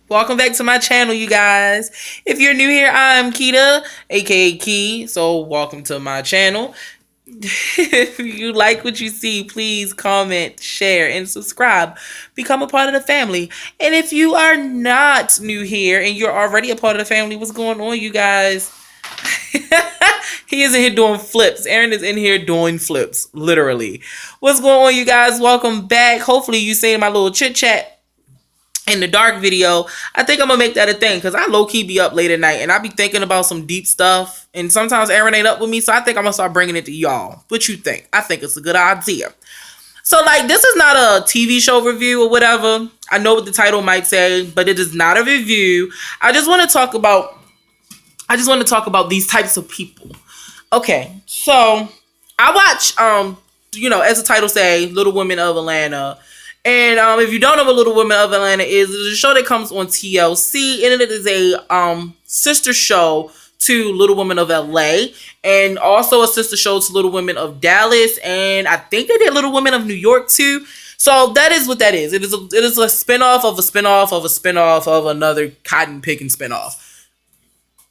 Welcome back to my channel, you guys. If you're new here, I'm Keita, aka Key. So welcome to my channel. If you like what you see, please comment, share, and subscribe. Become a part of the family. And if you are not new here and you're already a part of the family, what's going on, you guys? He is in here doing flips. Aaron is in here doing flips, literally. What's going on, you guys? Welcome back. Hopefully you seen my little chit chat in the dark video. I think I'm gonna make that a thing because I low-key be up late at night and I be thinking about some deep stuff, and sometimes Aaron ain't up with me, so I think I'm gonna start bringing it to y'all. What you think? I think it's a good idea. So, like, this is not a TV show review or whatever. I know what the title might say, but it is not a review. I just want to talk about these types of people. Okay, so I watch as the title say, Little Women of Atlanta. And if you don't know what Little Women of Atlanta is, it's a show that comes on TLC, and it is a sister show to Little Women of LA, and also a sister show to Little Women of Dallas, and I think they did Little Women of New York too. So that is what that is. It is a spinoff of a spinoff of a spinoff of another cotton picking spinoff.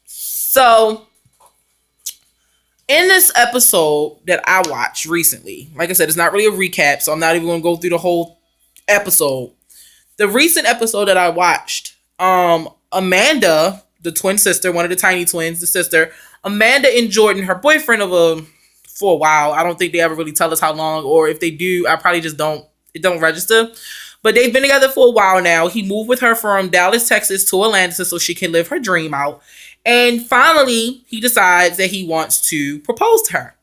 So in this episode that I watched recently, like I said, it's not really a recap, so I'm not even going to go through the whole episode. The recent episode that I watched, Amanda, the twin sister, one of the tiny twins, the sister, Amanda and Jordan, her boyfriend for a while. I don't think they ever really tell us how long, or if they do, I probably just it don't register. But they've been together for a while now. He moved with her from Dallas, Texas to Atlanta so she can live her dream out. And finally, he decides that he wants to propose to her.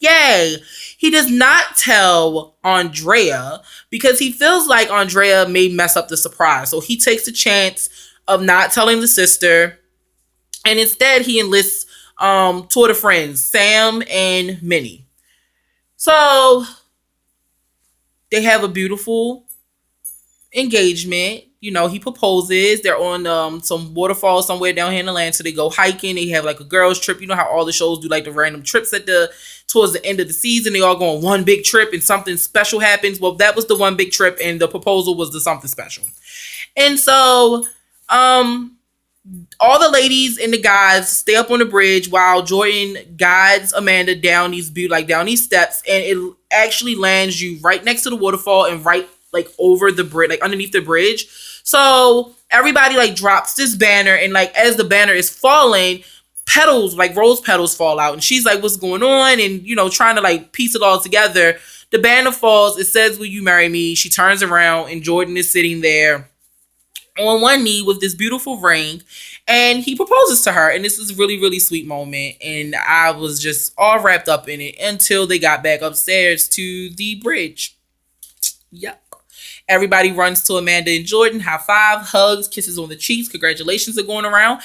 Yay! He does not tell Andrea because he feels like Andrea may mess up the surprise. So he takes the chance of not telling the sister. And instead, he enlists two of the friends, Sam and Minnie. So they have a beautiful engagement. You know, he proposes. They're on some waterfall somewhere down here in Atlanta. They go hiking. They have like a girls trip. You know how all the shows do like the random trips towards the end of the season. They all go on one big trip and something special happens. Well, that was the one big trip, and the proposal was the something special. And so all the ladies and the guys stay up on the bridge while Jordan guides Amanda down these steps, and it actually lands you right next to the waterfall and right like over the bridge, like underneath the bridge. So everybody like drops this banner, and like as the banner is falling, petals, like rose petals, fall out, and she's like, what's going on? And trying to like piece it all together. The banner falls, it says, will you marry me? She turns around and Jordan is sitting there on one knee with this beautiful ring, and he proposes to her, and this is a really, really sweet moment, and I was just all wrapped up in it until they got back upstairs to the bridge. Yep. Everybody runs to Amanda and Jordan, high five, hugs, kisses on the cheeks, congratulations are going around.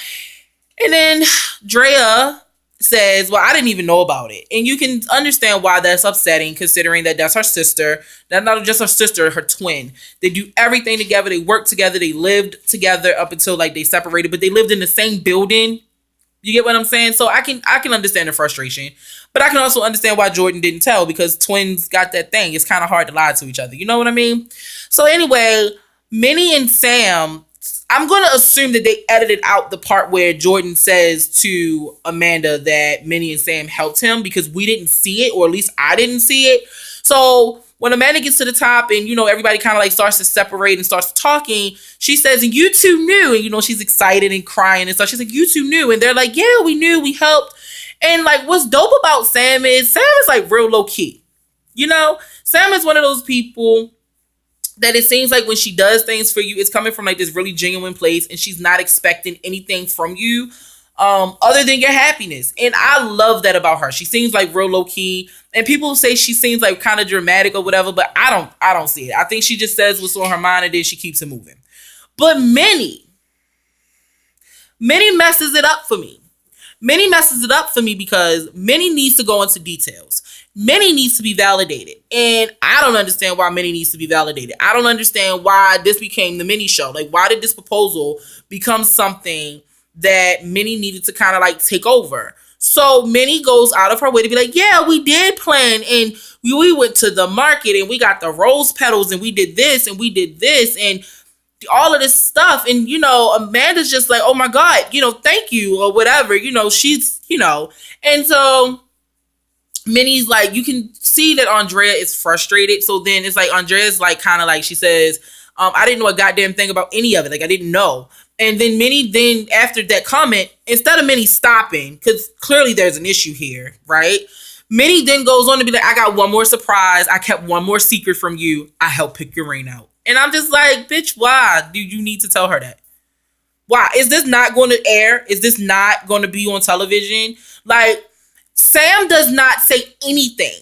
And then Drea says, well, I didn't even know about it. And you can understand why that's upsetting, considering that that's her sister. That's not just her sister, her twin. They do everything together. They work together. They lived together up until like they separated, but they lived in the same building. You get what I'm saying? So I can understand the frustration, but I can also understand why Jordan didn't tell, because twins got that thing. It's kind of hard to lie to each other. You know what I mean? So anyway, Minnie and Sam, I'm going to assume that they edited out the part where Jordan says to Amanda that Minnie and Sam helped him, because we didn't see it, or at least I didn't see it. So when Amanda gets to the top and, everybody kind of like starts to separate and starts talking, she says, and you two knew, and, she's excited and crying and stuff. She's like, you two knew. And they're like, yeah, we knew, we helped. And like, what's dope about Sam is like real low key. Sam is one of those people that it seems like when she does things for you, it's coming from like this really genuine place, and she's not expecting anything from you other than your happiness. And I love that about her. She seems like real low key, and people say she seems like kind of dramatic or whatever, but I don't see it. I think she just says what's on her mind, and then she keeps it moving. But Minnie messes it up for me. Minnie messes it up for me because Minnie needs to go into details. Minnie needs to be validated. And I don't understand why Minnie needs to be validated. I don't understand why this became the Minnie show. Like, why did this proposal become something that Minnie needed to kind of like take over? So Minnie goes out of her way to be like, yeah, we did plan, and we went to the market, and we got the rose petals, and we did this, and we did this. And all of this stuff. And, Amanda's just like, oh my God, thank you or whatever. She's, and so Minnie's like, you can see that Andrea is frustrated. So then it's like, Andrea's like, kind of like, she says, I didn't know a goddamn thing about any of it. Like, I didn't know. And then Minnie, then after that comment, instead of Minnie stopping, because clearly there's an issue here, right? Minnie then goes on to be like, I got one more surprise. I kept one more secret from you. I helped pick your ring out. And I'm just like, bitch, why do you need to tell her that? Why? Is this not going to air? Is this not going to be on television? Like, Sam does not say anything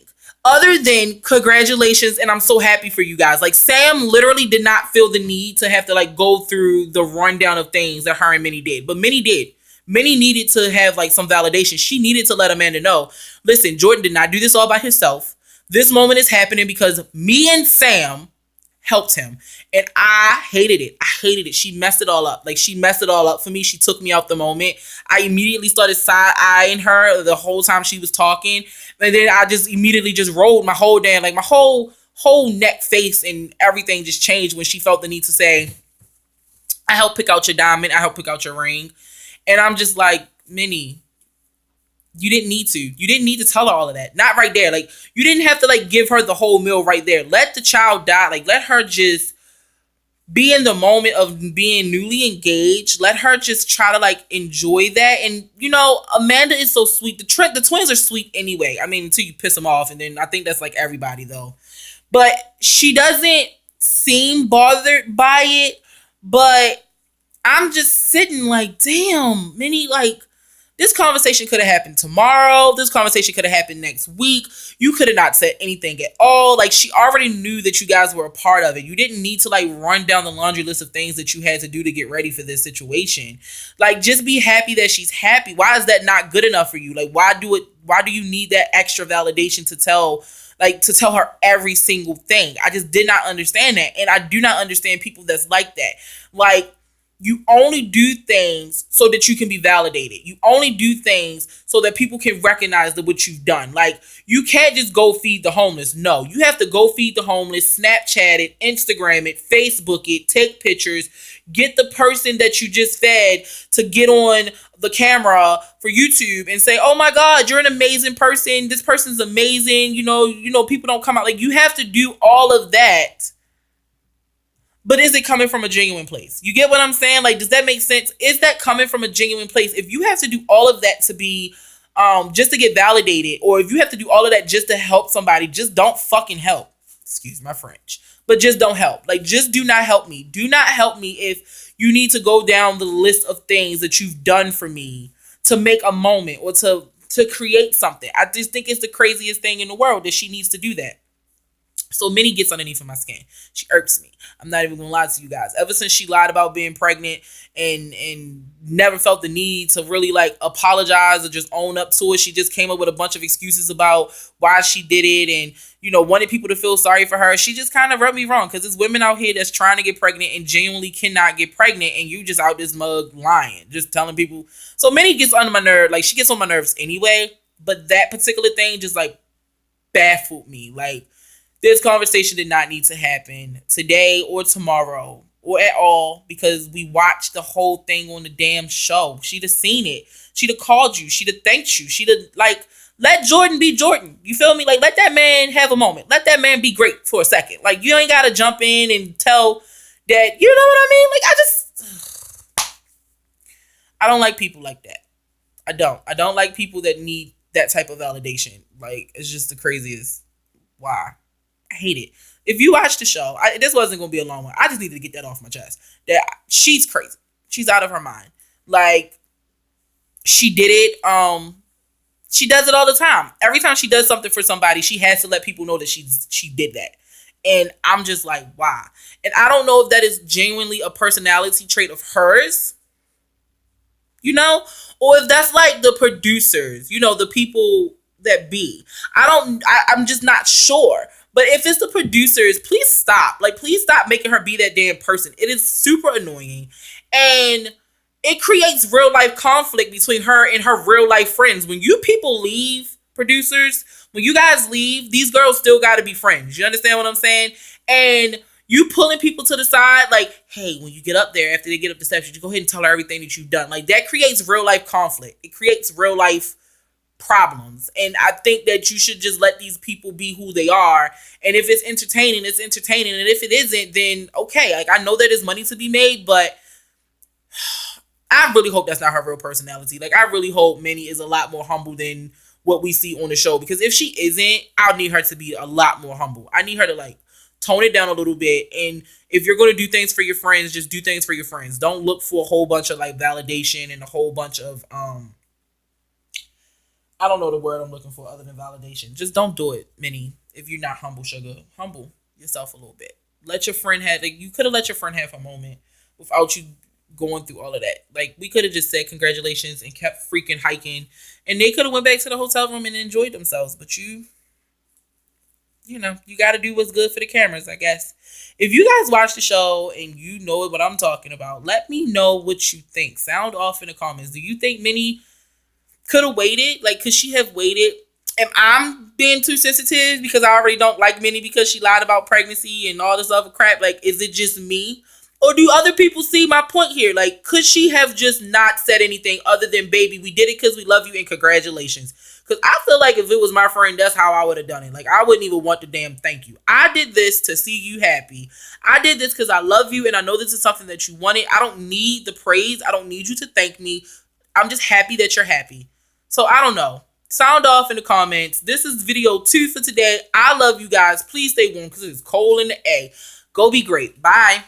other than congratulations and I'm so happy for you guys. Like, Sam literally did not feel the need to have to like go through the rundown of things that her and Minnie did. But Minnie did. Minnie needed to have like some validation. She needed to let Amanda know, listen, Jordan did not do this all by himself. This moment is happening because me and Sam helped him. And I hated it. I hated it. She messed it all up. Like, she messed it all up for me. She took me out the moment. I immediately started side-eyeing her the whole time she was talking. And then I just immediately just rolled my whole damn, like my whole neck, face, and everything just changed when she felt the need to say, I helped pick out your diamond. I helped pick out your ring. And I'm just like, Minnie, you didn't need to. You didn't need to tell her all of that. Not right there. Like, you didn't have to like give her the whole meal right there. Let the child die. Like, let her just be in the moment of being newly engaged. Let her just try to like enjoy that. And Amanda is so sweet. The twins are sweet anyway. I mean, until you piss them off, and then I think that's like everybody though. But she doesn't seem bothered by it. But I'm just sitting like, damn, Minnie, like, this conversation could have happened tomorrow. This conversation could have happened next week. You could have not said anything at all. Like, she already knew that you guys were a part of it. You didn't need to like run down the laundry list of things that you had to do to get ready for this situation. Like, just be happy that she's happy. Why is that not good enough for you? Like, why do you need that extra validation to tell her every single thing? I just did not understand that. And I do not understand people that's like that. Like, you only do things so that you can be validated. You only do things so that people can recognize what you've done. Like, you can't just go feed the homeless. No, you have to go feed the homeless, Snapchat it, Instagram it, Facebook it, take pictures, get the person that you just fed to get on the camera for YouTube and say, oh my God, you're an amazing person. This person's amazing. People don't come out. Like, you have to do all of that. But is it coming from a genuine place? You get what I'm saying? Like, does that make sense? Is that coming from a genuine place? If you have to do all of that to be, just to get validated, or if you have to do all of that just to help somebody, just don't fucking help. Excuse my French. But just don't help. Like, just do not help me. Do not help me if you need to go down the list of things that you've done for me to make a moment or to create something. I just think it's the craziest thing in the world that she needs to do that. So Minnie gets underneath of my skin. She irks me. I'm not even gonna lie to you guys. Ever since she lied about being pregnant and never felt the need to really like apologize or just own up to it, she just came up with a bunch of excuses about why she did it and wanted people to feel sorry for her. She just kind of rubbed me wrong because there's women out here that's trying to get pregnant and genuinely cannot get pregnant, and you just out this mug lying, just telling people. So Minnie gets under my nerve. Like, she gets on my nerves anyway, but that particular thing just like baffled me. Like, this conversation did not need to happen today or tomorrow or at all, because we watched the whole thing on the damn show. She'd have seen it. She'd have called you. She'd have thanked you. She'd have, like, let Jordan be Jordan. You feel me? Like, let that man have a moment. Let that man be great for a second. Like, you ain't got to jump in and tell that, you know what I mean? Like, I don't like people like that. I don't like people that need that type of validation. Like, it's just the craziest. Why? I hate it. If you watch the show, this wasn't going to be a long one. I just needed to get that off my chest. That she's crazy. She's out of her mind. Like, she did it. She does it all the time. Every time she does something for somebody, she has to let people know that she did that. And I'm just like, why? And I don't know if that is genuinely a personality trait of hers, or if that's like the producers, the people that be. I'm just not sure. But if it's the producers, please stop. Like, please stop making her be that damn person. It is super annoying. And it creates real life conflict between her and her real life friends. When you people leave, producers, when you guys leave, these girls still got to be friends. You understand what I'm saying? And You pulling people to the side, like, hey, when you get up there after they get up the steps, you go ahead and tell her everything that you've done. Like, that creates real life conflict. It creates real life problems. And I think that you should just let these people be who they are. And if it's entertaining, it's entertaining. And if it isn't, then okay. Like, I know that there's money to be made, but I really hope that's not her real personality. Like, I really hope Minnie is a lot more humble than what we see on the show. Because if she isn't, I'll need her to be a lot more humble. I need her to, like, tone it down a little bit. And if you're going to do things for your friends, just do things for your friends. Don't look for a whole bunch of, like, validation and a whole bunch of, I don't know the word I'm looking for other than validation. Just don't do it, Minnie. If you're not humble, sugar, humble yourself a little bit. Let your friend have, like, you could have let your friend have a moment without you going through all of that. Like, we could have just said congratulations and kept freaking hiking, and they could have went back to the hotel room and enjoyed themselves. But you know, you got to do what's good for the cameras, I guess. If you guys watch the show and you know what I'm talking about, let me know what you think. Sound off in the comments. Do you think Minnie could have waited? Like, could she have waited? Am I being too sensitive because I already don't like Minnie because she lied about pregnancy and all this other crap? Like, is it just me? Or do other people see my point here? Like, could she have just not said anything other than, baby, we did it because we love you and congratulations? Because I feel like if it was my friend, that's how I would have done it. Like, I wouldn't even want the damn thank you. I did this to see you happy. I did this because I love you and I know this is something that you wanted. I don't need the praise. I don't need you to thank me. I'm just happy that you're happy. So I don't know. Sound off in the comments. This is video 2 for today. I love you guys. Please stay warm because it's cold in the A. Go be great. Bye.